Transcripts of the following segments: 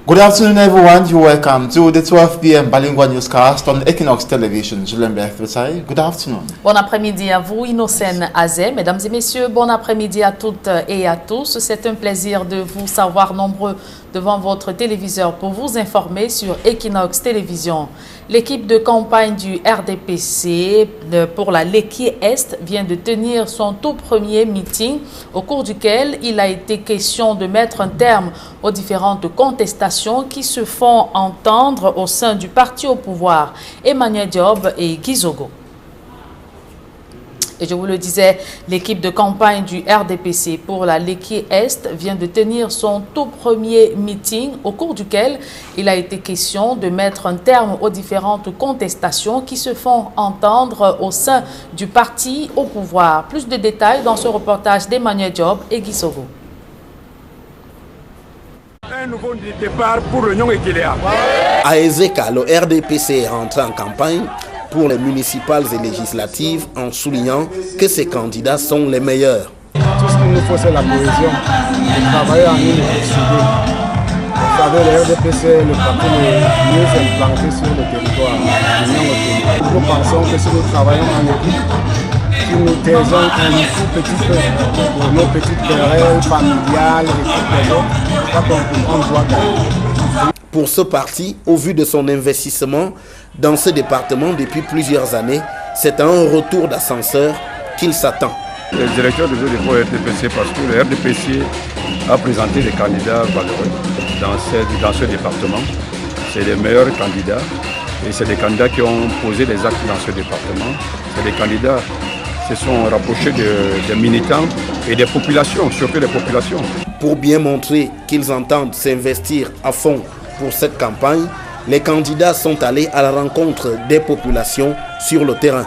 Good afternoon, everyone. You're welcome to the 12 p.m. Bilingual Newscast on Equinox Television. Je l'aime bien, good afternoon. Bon après-midi à vous, Innocène Azé. Mesdames et messieurs, bon après-midi à toutes et à tous. C'est un plaisir de vous savoir nombreux devant votre téléviseur pour vous informer sur Equinox Télévision. L'équipe de campagne du RDPC pour la Leki Est vient de tenir son tout premier meeting au cours duquel il a été question de mettre un terme aux différentes contestations qui se font entendre au sein du parti au pouvoir, Emmanuel Diop et Gizogo. Et je vous le disais, l'équipe de campagne du RDPC pour la Leki Est vient de tenir son tout premier meeting au cours duquel il a été question de mettre un terme aux différentes contestations qui se font entendre au sein du parti au pouvoir. Plus de détails dans ce reportage d'Emmanuel Diop et Gizogo. Un nouveau départ pour l'Union Ekeléa. À Ezeka, le RDPC est rentré en campagne pour les municipales et législatives en soulignant que ses candidats sont les meilleurs. Tout ce qu'il nous faut, c'est la cohésion. De travailler en une soudée. Vous savez, le RDPC est le parti le mieux implanté sur le territoire. Nous pensons que si nous travaillons en équipe, si nous taisons un tout petit peu pour nos petites querelles familiales et toutes les autres, je crois qu'on doit gagner. Pour ce parti, au vu de son investissement dans ce département depuis plusieurs années, c'est à un retour d'ascenseur qu'il s'attend. Les électeurs de RDPC, parce que le RDPC a présenté des candidats valeureux dans ce département. C'est les meilleurs candidats et c'est des candidats qui ont posé des actes dans ce département. C'est des candidats qui se sont rapprochés des militants et des populations, surtout des populations. Pour bien montrer qu'ils entendent s'investir à fond pour cette campagne, les candidats sont allés à la rencontre des populations sur le terrain.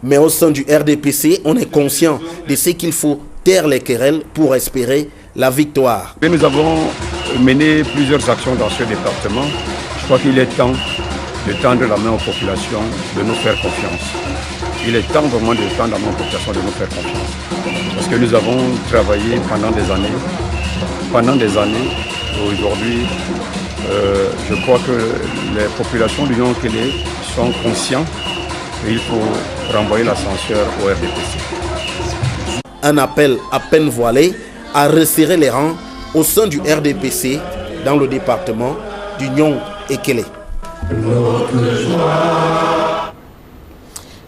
Mais au sein du RDPC, on est conscient de ce qu'il faut taire les querelles pour espérer la victoire. Et nous avons mené plusieurs actions dans ce département. Je crois qu'il est temps de tendre la main aux populations, de nous faire confiance. Il est temps vraiment de tendre la main aux populations, de nous faire confiance. Parce que nous avons travaillé pendant des années. Aujourd'hui, je crois que les populations de l'Union Ekeléa sont conscients qu'il faut renvoyer l'ascenseur au RDPC. Un appel à peine voilé à resserrer les rangs au sein du RDPC dans le département d'Union Ekeléa.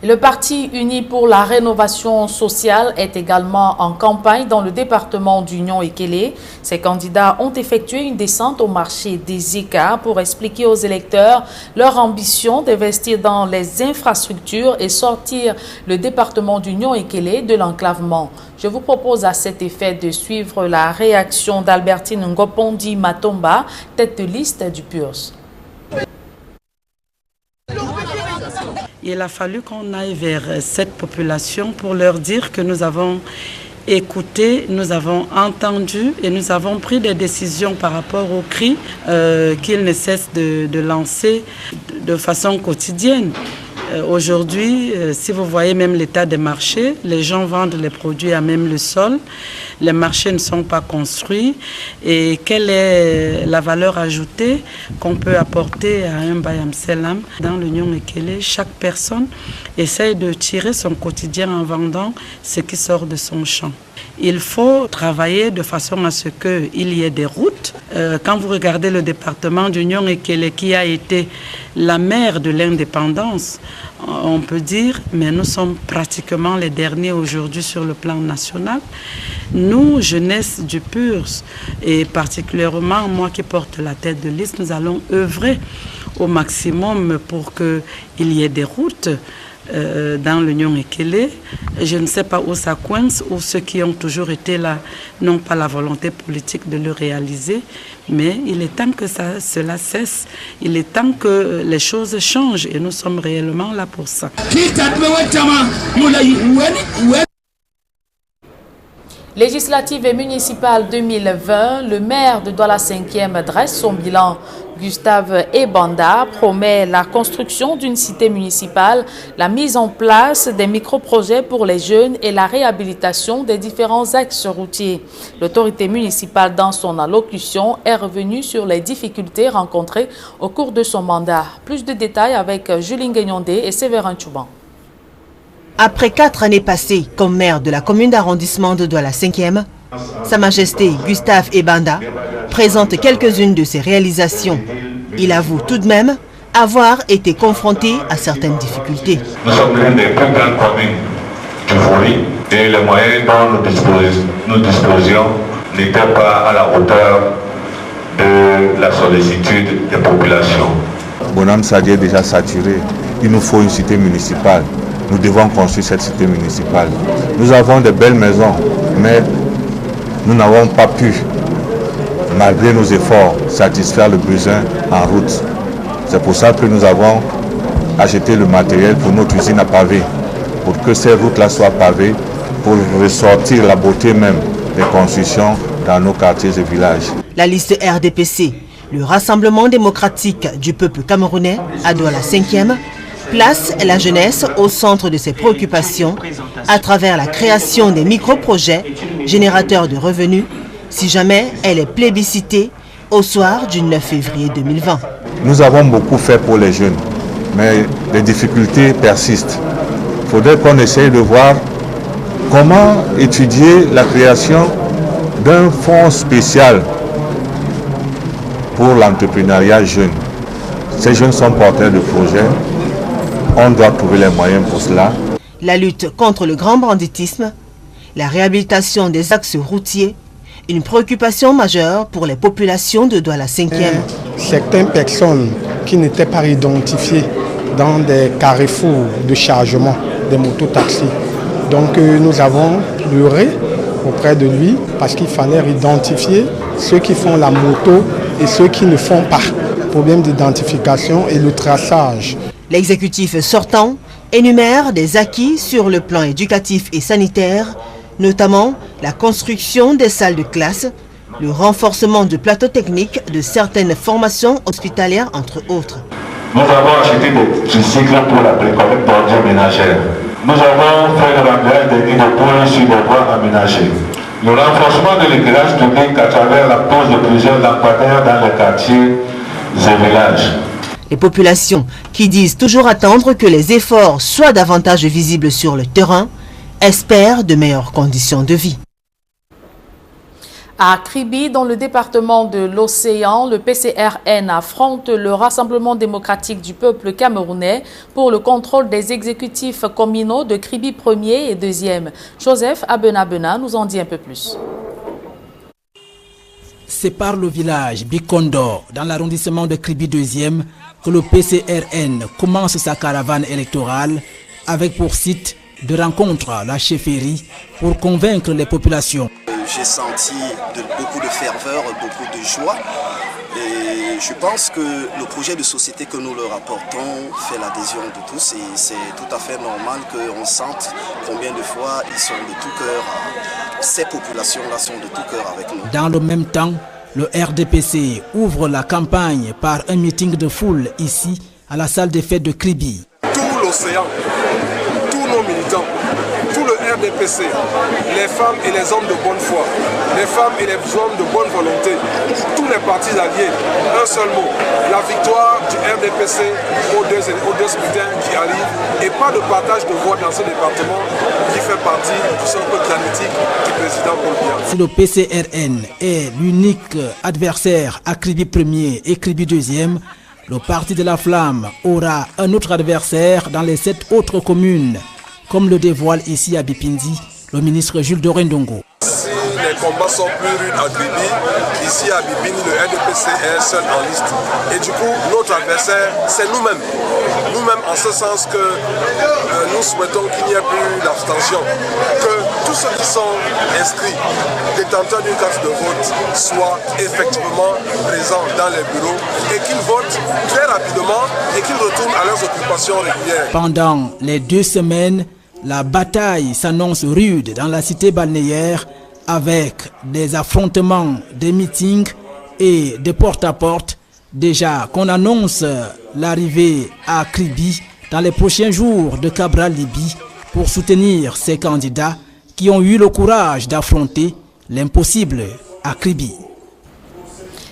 Le Parti uni pour la rénovation sociale est également en campagne dans le département d'Union Ekeléa. Ces candidats ont effectué une descente au marché des Écarts pour expliquer aux électeurs leur ambition d'investir dans les infrastructures et sortir le département d'Union Ekeléa de l'enclavement. Je vous propose à cet effet de suivre la réaction d'Albertine Ngopondi Matomba, tête de liste du PURS. Il a fallu qu'on aille vers cette population pour leur dire que nous avons écouté, nous avons entendu et nous avons pris des décisions par rapport aux cris qu'ils ne cessent de lancer de façon quotidienne. Aujourd'hui, si vous voyez même l'état des marchés, les gens vendent les produits à même le sol, les marchés ne sont pas construits. Et quelle est la valeur ajoutée qu'on peut apporter à un Bayam Selam? Dans l'Union Ekeléa, chaque personne essaye de tirer son quotidien en vendant ce qui sort de son champ. Il faut travailler de façon à ce qu'il y ait des routes. Quand vous regardez le département d'Union Ekeléa qui a été la mère de l'indépendance, on peut dire, mais nous sommes pratiquement les derniers aujourd'hui sur le plan national. Nous, jeunesse du PURS, et particulièrement moi qui porte la tête de liste, nous allons œuvrer au maximum pour qu'il y ait des routes dans l'Union Ekeléa. Je ne sais pas où ça coince, ou ceux qui ont toujours été là n'ont pas la volonté politique de le réaliser, mais il est temps que cela cesse. Il est temps que les choses changent et nous sommes réellement là pour ça. Législative et municipale 2020, le maire de Douala 5e dresse son bilan Gustave Ebanda promet la construction d'une cité municipale, la mise en place des micro-projets pour les jeunes et la réhabilitation des différents axes routiers. L'autorité municipale, dans son allocution, est revenue sur les difficultés rencontrées au cours de son mandat. Plus de détails avec Julien Guignondé et Séverin Chouban. Après 4 années passées comme maire de la commune d'arrondissement de Douala 5e, Sa Majesté Gustave Ebanda présente quelques-unes de ses réalisations. Il avoue tout de même avoir été confronté à certaines difficultés. Nous sommes l'une des plus grandes communes du Fori et les moyens dont nous disposions n'étaient pas à la hauteur de la sollicitude des populations. Bonham Sadi est déjà saturé. Il nous faut une cité municipale. Nous devons construire cette cité municipale. Nous avons de belles maisons, mais nous n'avons pas pu, malgré nos efforts, satisfaire le besoin en route. C'est pour ça que nous avons acheté le matériel pour notre usine à pavés, pour que ces routes-là soient pavées, pour ressortir la beauté même des constructions dans nos quartiers et villages. La liste RDPC, le Rassemblement démocratique du peuple camerounais, à Douala 5e, place la jeunesse au centre de ses préoccupations à travers la création des micro-projets générateurs de revenus, si jamais elle est plébiscitée au soir du 9 février 2020. Nous avons beaucoup fait pour les jeunes, mais les difficultés persistent. Il faudrait qu'on essaye de voir comment étudier la création d'un fonds spécial pour l'entrepreneuriat jeune. Ces jeunes sont porteurs de projets. On doit trouver les moyens pour cela. La lutte contre le grand banditisme, la réhabilitation des axes routiers, une préoccupation majeure pour les populations de Douala 5e. Certaines personnes qui n'étaient pas identifiées dans des carrefours de chargement des mototaxis. Donc nous avons pleuré auprès de lui parce qu'il fallait identifier ceux qui font la moto et ceux qui ne font pas. Problème d'identification et le traçage. L'exécutif sortant énumère des acquis sur le plan éducatif et sanitaire, notamment la construction des salles de classe, le renforcement du plateau technique de certaines formations hospitalières, entre autres. Nous avons acheté des tricycles pour la précommune bordure ménagère. Nous avons fait le remplissage des nids de poules sur les voies aménagées. Le renforcement de l'éclairage public à travers la pose de plusieurs lampadaires dans les quartiers et villages. Les populations qui disent toujours attendre que les efforts soient davantage visibles sur le terrain espèrent de meilleures conditions de vie. À Kribi, dans le département de l'Océan, le PCRN affronte le Rassemblement démocratique du peuple camerounais pour le contrôle des exécutifs communaux de Kribi 1er et 2e. Joseph Abenabena nous en dit un peu plus. C'est par le village Bikondo, dans l'arrondissement de Kribi 2e, que le PCRN commence sa caravane électorale avec pour site de rencontre la chefferie pour convaincre les populations. J'ai senti beaucoup de ferveur, beaucoup de joie et je pense que le projet de société que nous leur apportons fait l'adhésion de tous et c'est tout à fait normal qu'on sente combien de fois ils sont de tout cœur, ces populations-là sont de tout cœur avec nous. Dans le même temps, le RDPC ouvre la campagne par un meeting de foule ici, à la salle des fêtes de Kribi. Tout l'océan, tous nos militants, tout le RDPC, les femmes et les hommes de bonne foi, les femmes et les hommes de bonne volonté, tous les partis alliés, un seul mot, la victoire du RDPC aux deux scrutins qui arrivent et pas de partage de voix dans ce département qui fait partie du cercle granitique du président Paul Biya. Si le PCRN est l'unique adversaire à Kribi 1er et Kribi 2e, le Parti de la Flamme aura un autre adversaire dans les 7 autres communes, comme le dévoile ici à Bipindi le ministre Jules Dorendongo. Si les combats sont plus rudes à Kribi, ici à Bipindi, le RDPC est seul en liste. Et du coup, notre adversaire, c'est nous-mêmes. Nous-mêmes en ce sens que nous souhaitons qu'il n'y ait plus d'abstention. Que tous ceux qui sont inscrits, détenteurs d'une carte de vote, soient effectivement présents dans les bureaux et qu'ils votent très rapidement et qu'ils retournent à leurs occupations régulières. Pendant les 2 semaines, la bataille s'annonce rude dans la cité balnéaire avec des affrontements, des meetings et des porte-à-porte Déjà qu'on annonce l'arrivée à Kribi dans les prochains jours de Cabral Libye pour soutenir ces candidats qui ont eu le courage d'affronter l'impossible à Kribi.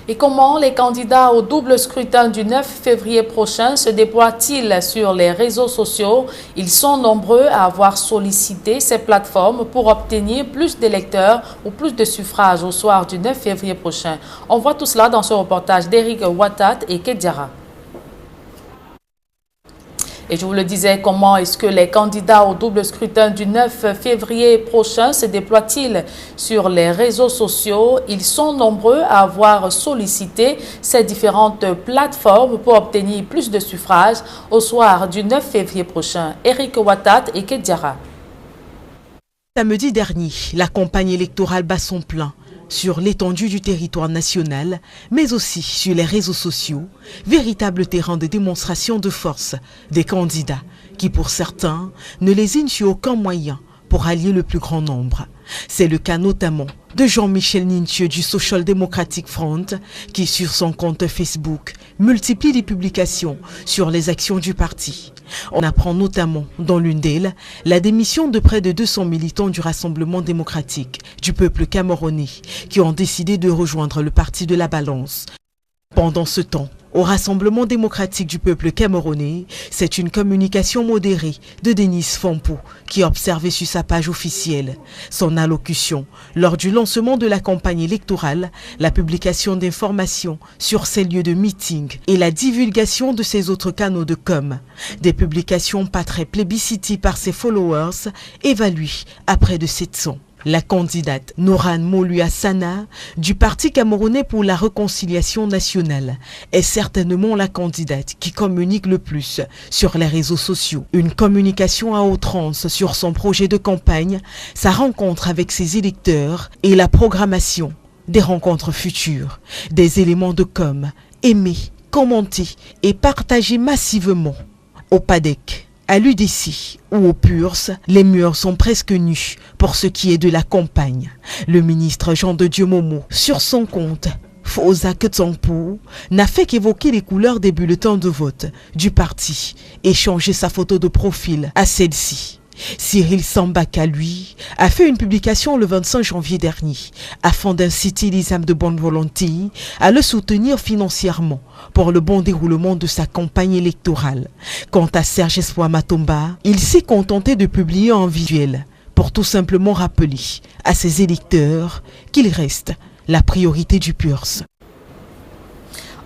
Et comment les candidats au double scrutin du 9 février prochain se déploient-ils sur les réseaux sociaux? Ils sont nombreux à avoir sollicité ces plateformes pour obtenir plus d'électeurs ou plus de suffrages au soir du 9 février prochain. On voit tout cela dans ce reportage d'Eric Watat et Kedjara. Et je vous le disais, comment est-ce que les candidats au double scrutin du 9 février prochain se déploient-ils sur les réseaux sociaux? Ils sont nombreux à avoir sollicité ces différentes plateformes pour obtenir plus de suffrages au soir du 9 février prochain. Eric Watat et Kedjara. Samedi dernier, la campagne électorale bat son plein sur l'étendue du territoire national, mais aussi sur les réseaux sociaux, véritable terrain de démonstration de force des candidats qui, pour certains, ne lésinent sur aucun moyen pour allier le plus grand nombre. C'est le cas notamment de Jean-Michel Nintieux du Social Democratic Front qui, sur son compte Facebook, multiplie les publications sur les actions du parti. On apprend notamment, dans l'une d'elles, la démission de près de 200 militants du Rassemblement démocratique du peuple camerounais qui ont décidé de rejoindre le parti de la balance. Pendant ce temps, au Rassemblement démocratique du peuple camerounais, c'est une communication modérée de Denis Fampo qui a observé sur sa page officielle son allocution lors du lancement de la campagne électorale, la publication d'informations sur ses lieux de meeting et la divulgation de ses autres canaux de com. Des publications pas très plébiscitées par ses followers, évaluées à près de 700. La candidate Noran Moluassana du Parti camerounais pour la réconciliation nationale est certainement la candidate qui communique le plus sur les réseaux sociaux. Une communication à outrance sur son projet de campagne, sa rencontre avec ses électeurs et la programmation des rencontres futures. Des éléments de com aimés, commentés et partagés massivement. Au PADEC, à l'UDC ou au PURS, les murs sont presque nus pour ce qui est de la campagne. Le ministre Jean de Dieu Momo, sur son compte Fosa Ketsangpo, n'a fait qu'évoquer les couleurs des bulletins de vote du parti et changer sa photo de profil à celle-ci. Cyril Sambaka, lui, a fait une publication le 25 janvier dernier afin d'inciter les âmes de bonne volonté à le soutenir financièrement pour le bon déroulement de sa campagne électorale. Quant à Serge Espoir Matomba, il s'est contenté de publier un visuel pour tout simplement rappeler à ses électeurs qu'il reste la priorité du PURS.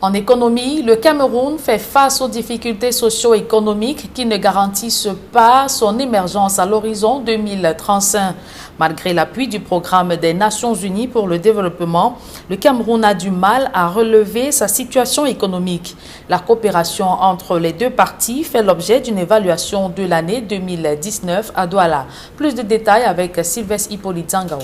En économie, le Cameroun fait face aux difficultés socio-économiques qui ne garantissent pas son émergence à l'horizon 2035. Malgré l'appui du programme des Nations Unies pour le développement, le Cameroun a du mal à relever sa situation économique. La coopération entre les deux parties fait l'objet d'une évaluation de l'année 2019 à Douala. Plus de détails avec Sylvestre Hippolyte Zangao.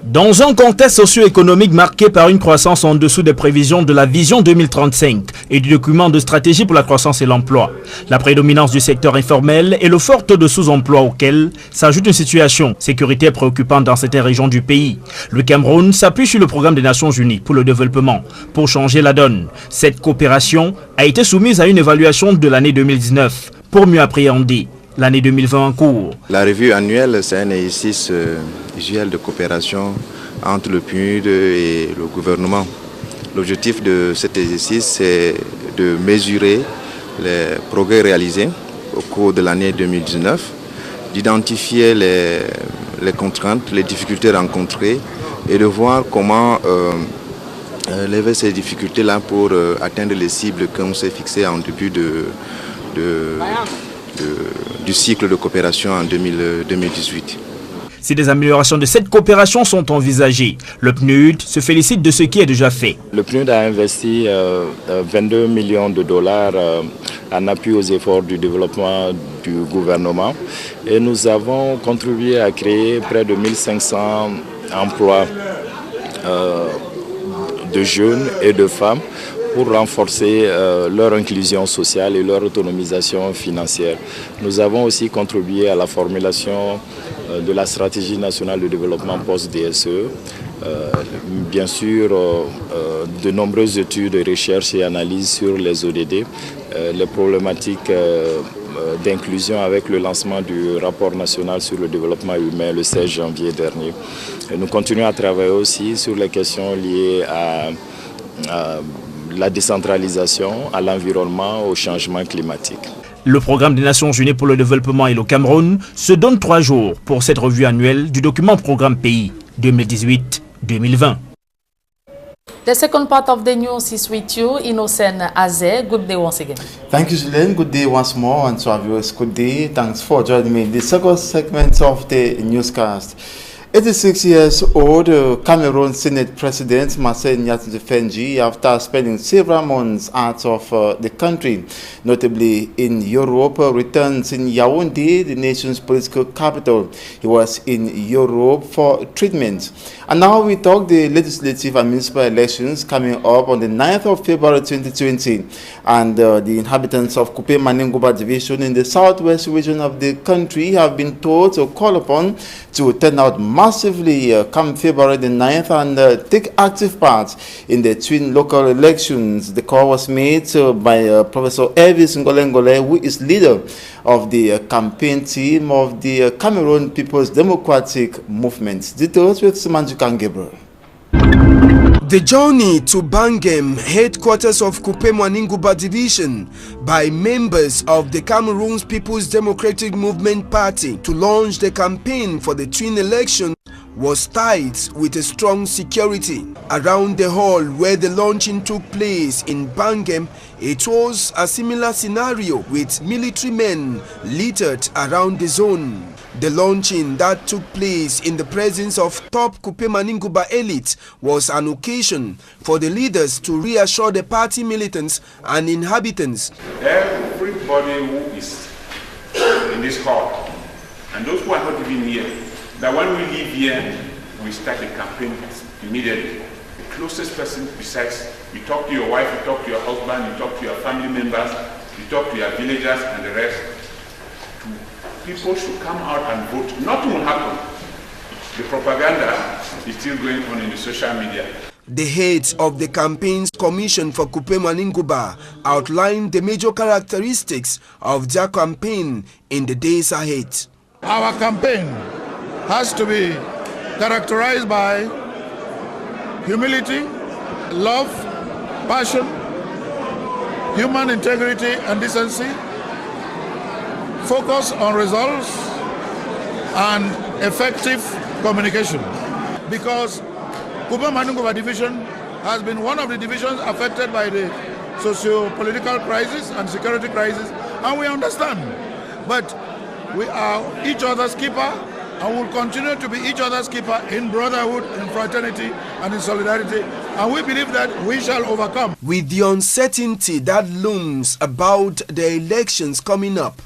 Dans un contexte socio-économique marqué par une croissance en dessous des prévisions de la vision 2035 et du document de stratégie pour la croissance et l'emploi, la prédominance du secteur informel et le fort taux de sous-emploi auquel s'ajoute une situation sécuritaire préoccupante dans certaines régions du pays, le Cameroun s'appuie sur le programme des Nations Unies pour le développement pour changer la donne. Cette coopération a été soumise à une évaluation de l'année 2019 pour mieux appréhender l'année 2020 en cours. La revue annuelle, c'est un exercice visuel de coopération entre le PNUD et le gouvernement. L'objectif de cet exercice, c'est de mesurer les progrès réalisés au cours de l'année 2019, d'identifier les contraintes, les difficultés rencontrées et de voir comment lever ces difficultés-là pour atteindre les cibles qu'on s'est fixées en début du cycle de coopération en 2018. Si des améliorations de cette coopération sont envisagées, le PNUD se félicite de ce qui est déjà fait. Le PNUD a investi 22 millions de dollars en appui aux efforts du développement du gouvernement et nous avons contribué à créer près de 1500 emplois de jeunes et de femmes pour renforcer leur inclusion sociale et leur autonomisation financière. Nous avons aussi contribué à la formulation de la stratégie nationale de développement post-DSE Bien sûr, de nombreuses études, recherches et analyses sur les ODD, les problématiques d'inclusion avec le lancement du rapport national sur le développement humain le 16 janvier dernier. Et nous continuons à travailler aussi sur les questions liées à la décentralisation, à l'environnement, au changement climatique. Le programme des Nations Unies pour le développement et le Cameroun se donne 3 jours pour cette revue annuelle du document Programme Pays 2018-2020. The second part of the news is with you, Innocent Aze. Good day once again. Thank you, Julien. Good day once more, and to our viewers, good day. Thanks for joining me in the second segment of the newscast. 86 years old Cameroon Senate President Marcel Nyatende-Fenji, after spending several months out of the country, notably in Europe, returns in Yaoundé, the nation's political capital. He was in Europe for treatment. And now we talk the legislative and municipal elections coming up on the 9th of February 2020. And the inhabitants of Kupe Maningoba division in the southwest region of the country have been told to call upon to turn out massively come February the 9th and take active part in the twin local elections. The call was made by Professor Elvis Ngolengole, who is leader of the campaign team of the Cameroon People's Democratic Movement. Details with Simanju Kangebro. The journey to Bangem, headquarters of Kupe Maningoba division, by members of the Cameroon's People's Democratic Movement Party to launch the campaign for the twin election was tight with a strong security. Around the hall where the launching took place in Bangem, it was a similar scenario with military men littered around the zone. The launching that took place in the presence of top Kupe Maningoba elite was an occasion for the leaders to reassure the party militants and inhabitants. Everybody who is in this hall and those who are not even here, that when we leave here, we start the campaign immediately. The closest person besides, you talk to your wife, you talk to your husband, you talk to your family members, you talk to your villagers and the rest. People should come out and vote. Nothing will happen. The propaganda is still going on in the social media. The heads of the campaign's commission for Kupe Maningoba outlined the major characteristics of their campaign in the days ahead. Our campaign has to be characterized by humility, love, passion, human integrity and decency, focus on results, and effective communication. Because Kupe Maningoba division has been one of the divisions affected by the socio-political crisis and security crisis, and we understand. But we are each other's keeper, and will continue to be each other's keeper in brotherhood, in fraternity, and in solidarity. And we believe that we shall overcome. With the uncertainty that looms about the elections coming up,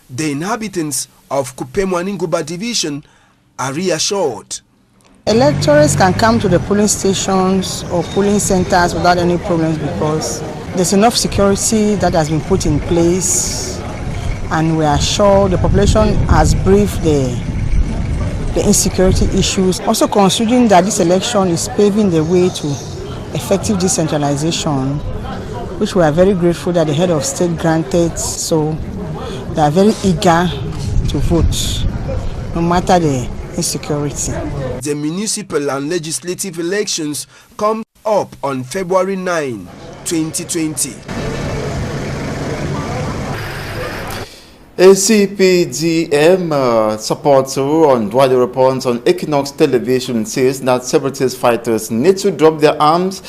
the inhabitants of Kupe Maningoba division are reassured. Electors can come to the polling stations or polling centers without any problems because there's enough security that has been put in place, and we are sure the population has briefed the insecurity issues. Also considering that this election is paving the way to effective decentralization, which we are very grateful that the head of state granted, so they are very eager to vote, no matter the insecurity. The municipal and legislative elections come up on February 9, 2020. ACPDM supporter on Dwadi reports on Equinox Television says that separatist fighters need to drop their arms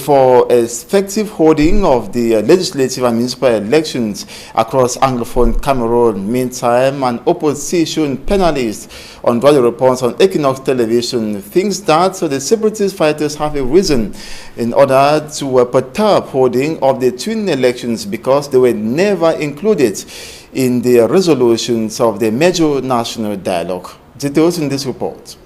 for effective holding of the legislative and municipal elections across Anglophone Cameroon. Meantime, an opposition panelist on Dwadi reports on Equinox Television thinks that the separatist fighters have a reason in order to perturb holding of the twin elections because they were never included in the resolutions of the major national dialogue. Details in this report.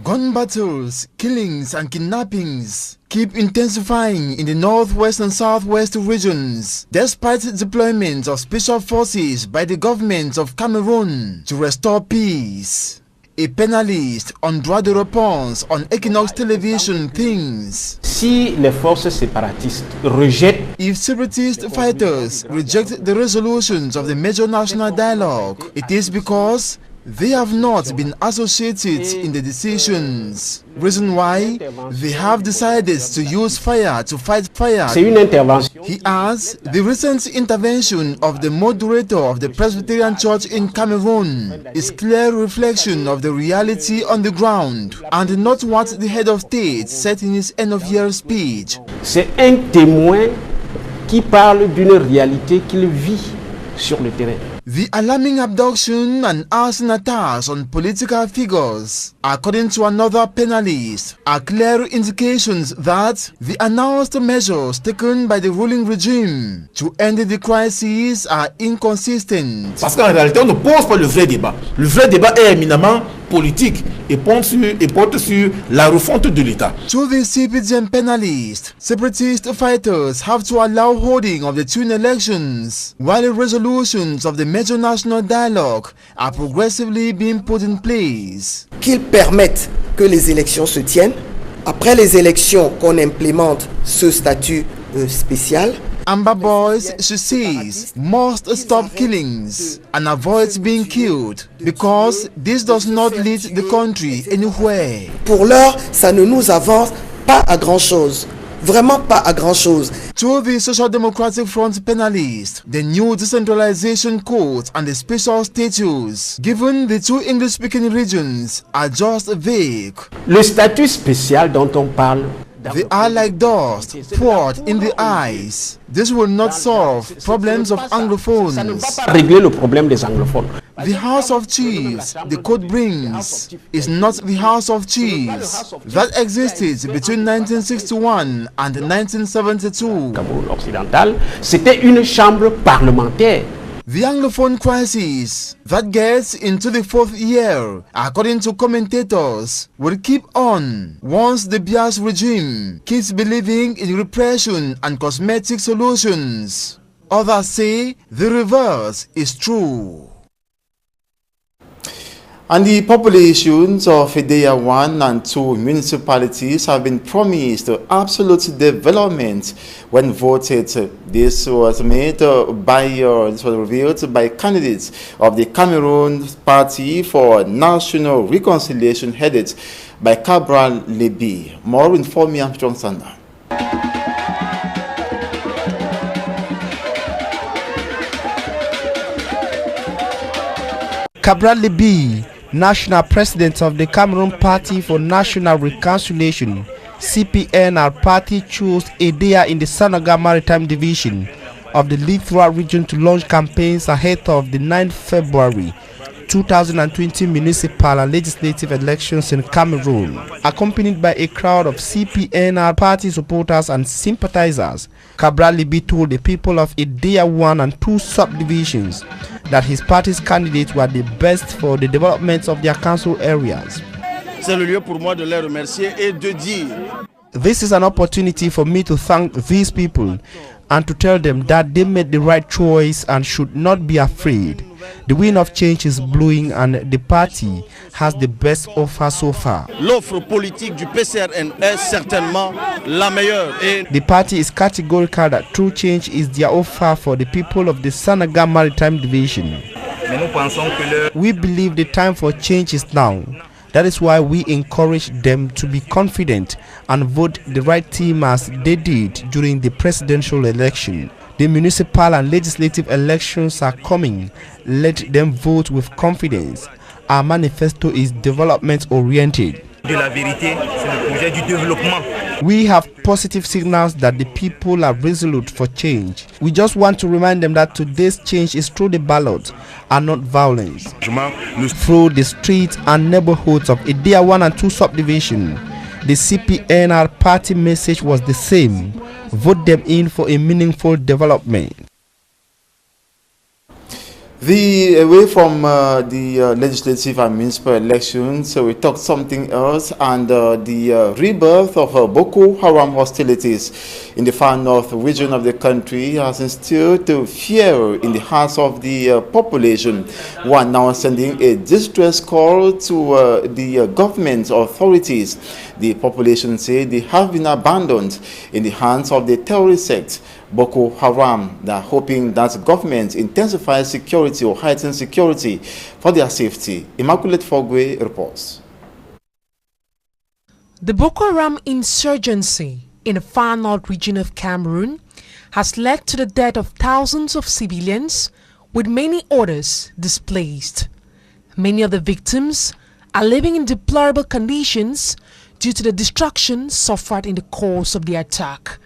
Gun battles, killings and kidnappings keep intensifying in the northwest and southwest regions, despite deployment of special forces by the government of Cameroon to restore peace. A panelist on droit de réponse on Equinox Television thinks, si les forces séparatistes rejettent, if separatist fighters reject the resolutions of the major national dialogue, it is because they have not been associated in the decisions. Reason why they have decided to use fire to fight fire. C'est une intervention. He adds, the recent intervention of the moderator of the Presbyterian Church in Cameroon is clear reflection of the reality on the ground and not what the head of state said in his end-of-year speech. C'est un témoin qui parle d'une réalité qu'il vit sur le terrain. The alarming abduction and arson attacks on political figures, according to another panelist, are clear indications that the announced measures taken by the ruling regime to end the crisis are inconsistent. Parce qu'en réalité, on ne pose pas le vrai débat. Le vrai débat est éminemment politique et porte sur la refonte de l'État. To the CPDM panelists, separatist fighters have to allow holding of the June elections, while the resolutions of the major national dialogue are progressively being put in place. Qu'ils permettent que les élections se tiennent. Après les élections, qu'on implémente ce statut spécial. Amba Boys, she says, must stop killings and avoid being killed because this does not lead the country anywhere. Pour l'heure, ça ne nous avance pas à grand chose. Vraiment pas à grand chose. To the Social Democratic Front panelists, the new decentralization codes and the special status given the two English-speaking regions are just vague. Le statut spécial dont on parle, they are like dust poured in the eyes. This will not solve problems of anglophones. Ça ne va pas régler le problème des anglophones. The House of Chiefs the code brings is not the House of Chiefs that existed between 1961 and 1972. Cameroun occidental, c'était une chambre parlementaire. The Anglophone crisis that gets into the fourth year, according to commentators, will keep on once the Bias regime keeps believing in repression and cosmetic solutions. Others say the reverse is true. And the populations of Edea 1 and 2 municipalities have been promised absolute development when voted. This was revealed by candidates of the Cameroon Party for National Reconciliation headed by Cabral Lebi. More inform me, Armstrong Sanda. Cabral Lebi, National President of the Cameroon Party for National Reconciliation, CPNR party, chose Edea in the Sanaga Maritime Division of the Littoral region to launch campaigns ahead of the 9th February 2020 municipal and legislative elections in Cameroon. Accompanied by a crowd of CPNR party supporters and sympathizers, Cabral Lebi told the people of Edea 1 and 2 subdivisions that his party's candidates were the best for the development of their council areas. C'est le lieu pour moi de les remercier et de dire. This is an opportunity for me to thank these people and to tell them that they made the right choice and should not be afraid. The wind of change is blowing and the party has the best offer so far. L'offre politique du PCRN est certainement la meilleure. The party is categorical that true change is their offer for the people of the Sanaga Maritime Division. We believe the time for change is now. That is why we encourage them to be confident and vote the right team as they did during the presidential election. The municipal and legislative elections are coming. Let them vote with confidence. Our manifesto is development oriented. We have positive signals that the people are resolute for change. We just want to remind them that today's change is through the ballot and not violence. Through the streets and neighborhoods of Edea 1 and 2 subdivision, the CPNR party message was the same. Vote them in for a meaningful development. Away from the legislative and municipal elections, we talk something else, and the rebirth of Boko Haram hostilities in the far north region of the country has instilled fear in the hearts of the population, who are now sending a distress call to the government authorities. The population say they have been abandoned in the hands of the terrorist sect Boko Haram. They are hoping that government intensifies security or heightens security for their safety. Immaculate Fogwe reports. The Boko Haram insurgency in the far north region of Cameroon has led to the death of thousands of civilians, with many others displaced. Many of the victims are living in deplorable conditions due to the destruction suffered in the course of the attack.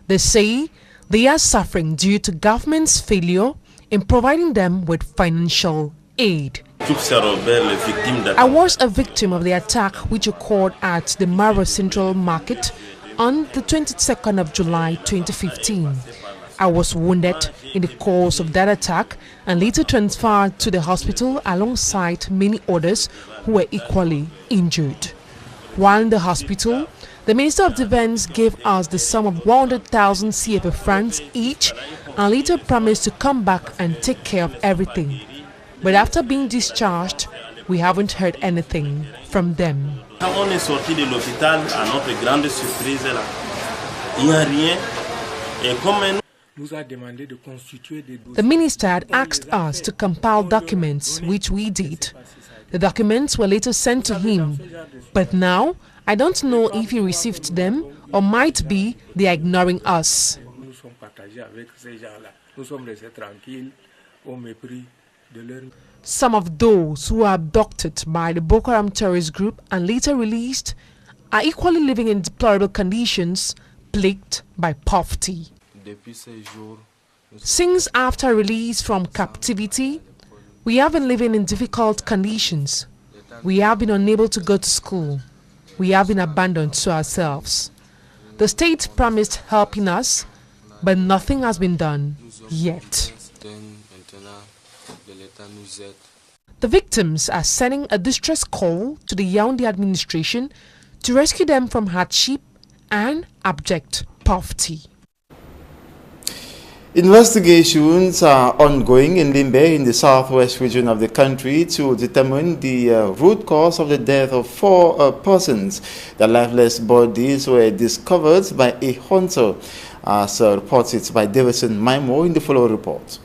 They say they are suffering due to government's failure in providing them with financial aid. I was a victim of the attack which occurred at the Mara Central Market on the 22nd of July 2015. I was wounded in the course of that attack and later transferred to the hospital alongside many others who were equally injured. While in the hospital, the Minister of Defense gave us the sum of 100,000 CFA francs each and later promised to come back and take care of everything. But after being discharged, we haven't heard anything from them. Quand on est sorti de l'hôpital, à notre grande surprise, là, il n'y a rien. Et comme the minister had asked us to compile documents, which we did. The documents were later sent to him, but now I don't know if he received them or might be they are ignoring us. Some of those who were abducted by the Boko Haram terrorist group and later released are equally living in deplorable conditions, plagued by poverty. Since after release from captivity, we have been living in difficult conditions. We have been unable to go to school. We have been abandoned to ourselves. The state promised helping us, but nothing has been done yet. The victims are sending a distress call to the Yaoundé administration to rescue them from hardship and abject poverty. Investigations are ongoing in Limbe in the southwest region of the country to determine the root cause of the death of 4 persons. The lifeless bodies were discovered by a hunter, as reported by Davison Maimo in the following report.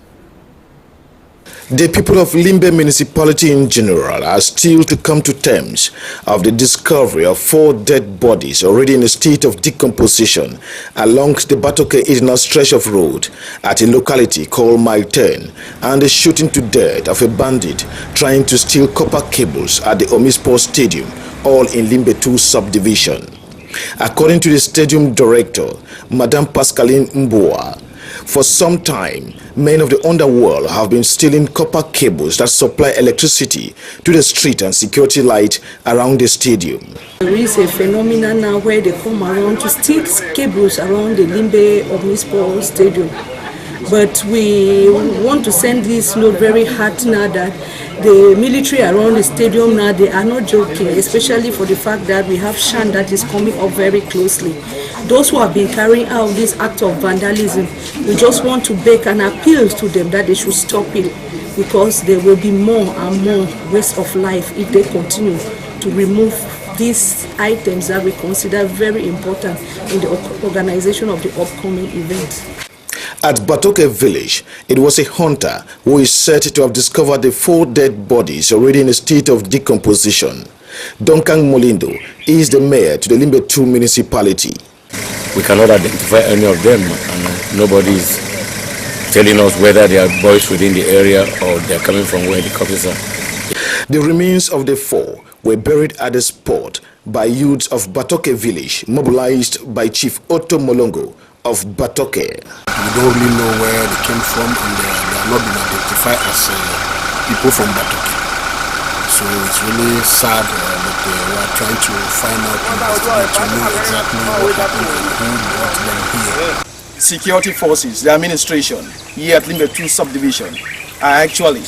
The people of Limbe municipality in general are still to come to terms of the discovery of 4 dead bodies already in a state of decomposition along the Batoke-Idina stretch of road at a locality called Maiten, and the shooting to death of a bandit trying to steal copper cables at the Omisport Stadium, all in Limbe 2 subdivision. According to the stadium director, Madame Pascaline Mboa, for some time, men of the underworld have been stealing copper cables that supply electricity to the street and security light around the stadium. There is a phenomenon now where they come around to steal cables around the Limbe Omisport Stadium. But we want to send this note very hard now that the military around the stadium now, they are not joking, especially for the fact that we have Shan that is coming up very closely. Those who have been carrying out this act of vandalism, we just want to beg and appeal to them that they should stop it, because there will be more and more waste of life if they continue to remove these items that we consider very important in the organization of the upcoming event. At Batoke village, it was a hunter who is said to have discovered the 4 dead bodies already in a state of decomposition. Duncan Molindo is the mayor to the Limbe 2 municipality. We cannot identify any of them, and nobody is telling us whether they are boys within the area or they are coming from where the corpses are. The remains of the 4 were buried at the spot by youths of Batoke village, mobilized by Chief Otto Molongo of Batoke. We don't really know where they came from, and they are not been identified as people from Batoke. So it's really sad that we are trying to find out to know exactly what happened and who brought them here. Security forces, the administration here at Limbe 2 subdivision are actually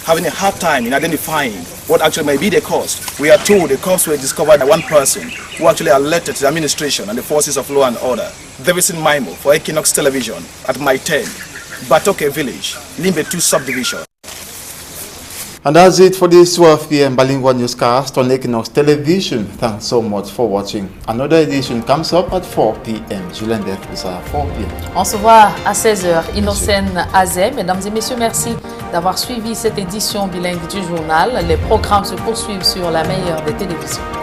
having a hard time in identifying what actually may be the cause. We are told the cause were discovered by one person who actually alerted the administration and the forces of law and order. Davison Maimo for Equinox Television at Maiten, Batoke Village, Limbe 2 Subdivision. And that's it for this 12 p.m. bilingual newscast on Equinox Television. Thanks so much for watching. Another edition comes up at 4 p.m. Julien Def à 4 p.m. On se voit à 16h. Innocène Azé, mesdames et messieurs, merci d'avoir suivi cette édition bilingue du journal. Les programmes se poursuivent sur la meilleure des télévisions.